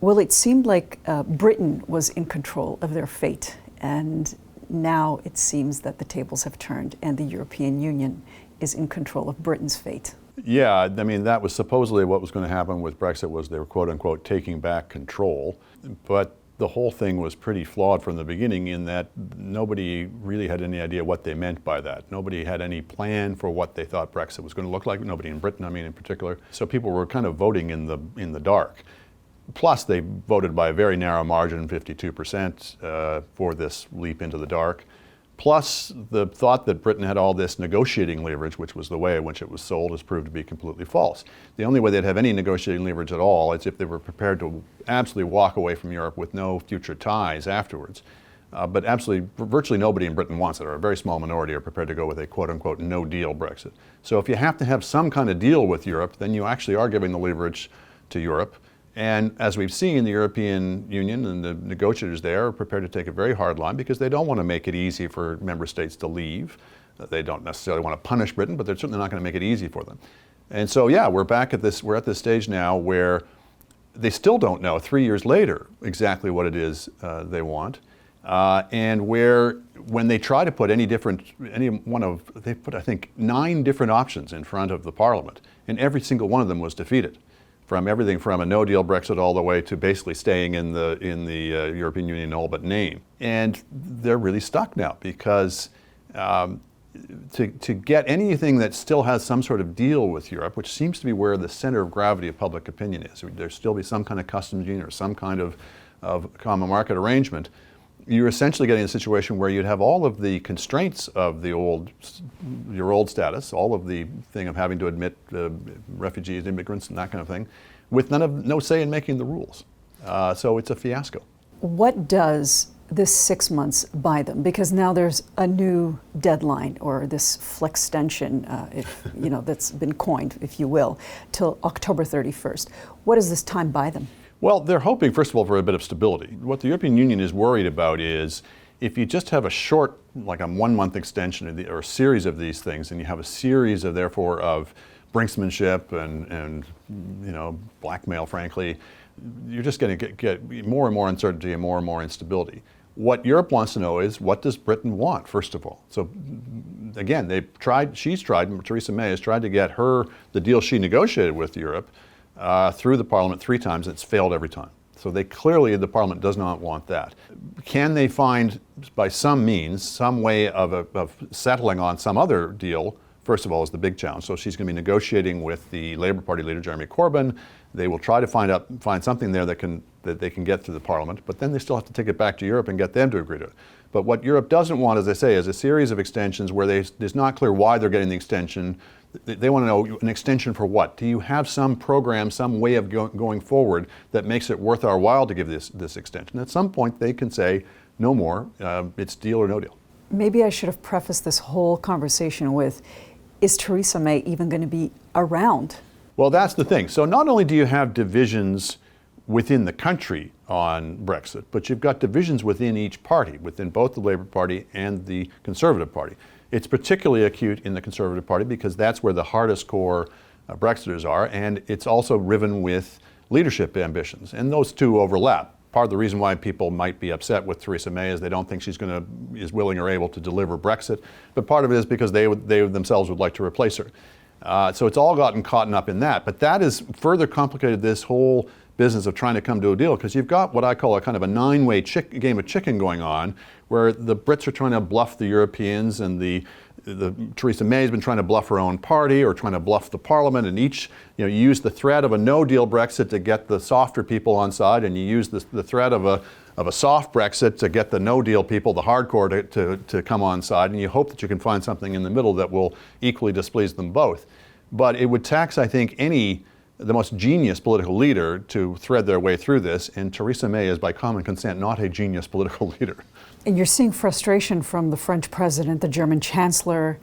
Well, it seemed like Britain was in control of their fate, and now it seems that the tables have turned and the European Union is in control of Britain's fate. Yeah, I mean, that was supposedly what was going to happen with Brexit, was they were quote unquote taking back control. But the whole thing was pretty flawed from the beginning in that nobody really had any idea what they meant by that. Nobody had any plan for what they thought Brexit was going to look like. Nobody in Britain, I mean, in particular. So people were kind of voting in the dark. Plus, they voted by a very narrow margin, 52%, for this leap into the dark. Plus, the thought that Britain had all this negotiating leverage, which was the way in which it was sold, has proved to be completely false. The only way they'd have any negotiating leverage at all is if they were prepared to absolutely walk away from Europe with no future ties afterwards. But absolutely, virtually nobody in Britain wants it, or a very small minority are prepared to go with a quote-unquote no-deal Brexit. So if you have to have some kind of deal with Europe, then you actually are giving the leverage to Europe. And as we've seen, the European Union and the negotiators there are prepared to take a very hard line because they don't want to make it easy for member states to leave. They don't necessarily want to punish Britain, but they're certainly not going to make it easy for them. And so, yeah, we're at this stage now where they still don't know, 3 years later, exactly what it is they want. And where, when they try to put they put, I think, 9 different options in front of the Parliament, and every single one of them was defeated. From everything from a no-deal Brexit all the way to basically staying in the European Union in all but name. And they're really stuck now because to get anything that still has some sort of deal with Europe, which seems to be where the center of gravity of public opinion is, there still be some kind of customs union or some kind of common market arrangement, you're essentially getting a situation where you'd have all of the constraints of your old status, all of the thing of having to admit refugees, immigrants, and that kind of thing, with no say in making the rules. So it's a fiasco. What does this 6 months buy them? Because now there's a new deadline, or this flexension, that's been coined, if you will, till October 31st. What does this time buy them? Well, they're hoping, first of all, for a bit of stability. What the European Union is worried about is if you just have a short, like a 1-month extension or a series of these things, and you have a series of, therefore, of brinksmanship and blackmail, frankly, you're just going to get more and more uncertainty and more instability. What Europe wants to know is, what does Britain want, first of all? So, again, Theresa May has tried to get the deal she negotiated with Europe through the Parliament 3 times, and it's failed every time. So the Parliament does not want that. Can they find, by some means, some way of settling on some other deal? First of all, is the big challenge. So she's going to be negotiating with the Labour Party leader, Jeremy Corbyn. They will try to find something there that they can get through the Parliament, but then they still have to take it back to Europe and get them to agree to it. But what Europe doesn't want, as I say, is a series of extensions where it's not clear why they're getting the extension. They want to know, an extension for what? Do you have some program, some way of going forward that makes it worth our while to give this extension? At some point, they can say, no more, it's deal or no deal. Maybe I should have prefaced this whole conversation with, is Theresa May even going to be around? Well, that's the thing. So not only do you have divisions within the country on Brexit, but you've got divisions within each party, within both the Labour Party and the Conservative Party. It's particularly acute in the Conservative Party because that's where the hardest core Brexiters are, and it's also riven with leadership ambitions, and those two overlap. Part of the reason why people might be upset with Theresa May is they don't think she's is willing or able to deliver Brexit, but part of it is because they themselves would like to replace her. So it's all gotten caught up in that, but that has further complicated this whole business of trying to come to a deal, because you've got what I call a kind of a 9-way game of chicken going on, where the Brits are trying to bluff the Europeans, and the Theresa May has been trying to bluff her own party or trying to bluff the Parliament, and each, you use the threat of a no-deal Brexit to get the softer people on side, and you use the threat of a soft Brexit to get the no-deal people, the hardcore, to come on side, and you hope that you can find something in the middle that will equally displease them both. But it would tax, I think, the most genius political leader to thread their way through this, and Theresa May is, by common consent, not a genius political leader. And you're seeing frustration from the French president, the German chancellor.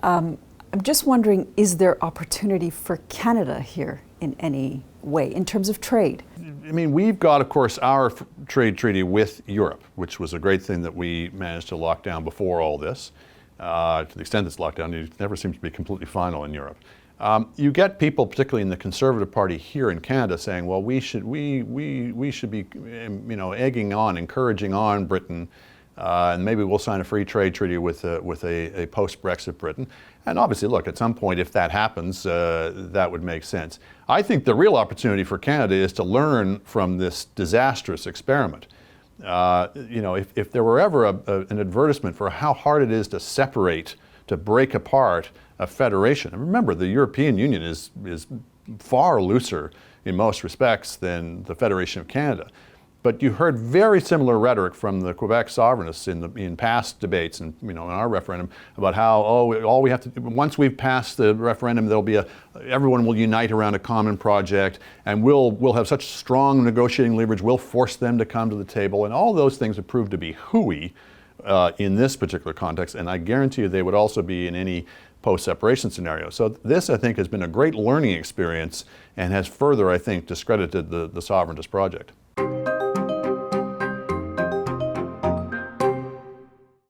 I'm just wondering, is there opportunity for Canada here in any way, in terms of trade? I mean, we've got, of course, our trade treaty with Europe, which was a great thing that we managed to lock down before all this. To the extent it's locked down, it never seems to be completely final in Europe. You get people, particularly in the Conservative Party here in Canada, saying, "Well, we should be, egging on, encouraging on Britain, and maybe we'll sign a free trade treaty with a post-Brexit Britain." And obviously, look, at some point, if that happens, that would make sense. I think the real opportunity for Canada is to learn from this disastrous experiment. If there were ever an advertisement for how hard it is to separate, to break apart a federation. And remember, the European Union is far looser in most respects than the Federation of Canada. But you heard very similar rhetoric from the Quebec sovereignists in past debates and in our referendum about how all we have to do, once we've passed the referendum, everyone will unite around a common project, and we'll have such strong negotiating leverage, we'll force them to come to the table, and all those things have proved to be hooey in this particular context, and I guarantee you they would also be in any post-separation scenario. So this, I think, has been a great learning experience and has further, I think, discredited the sovereigntist project.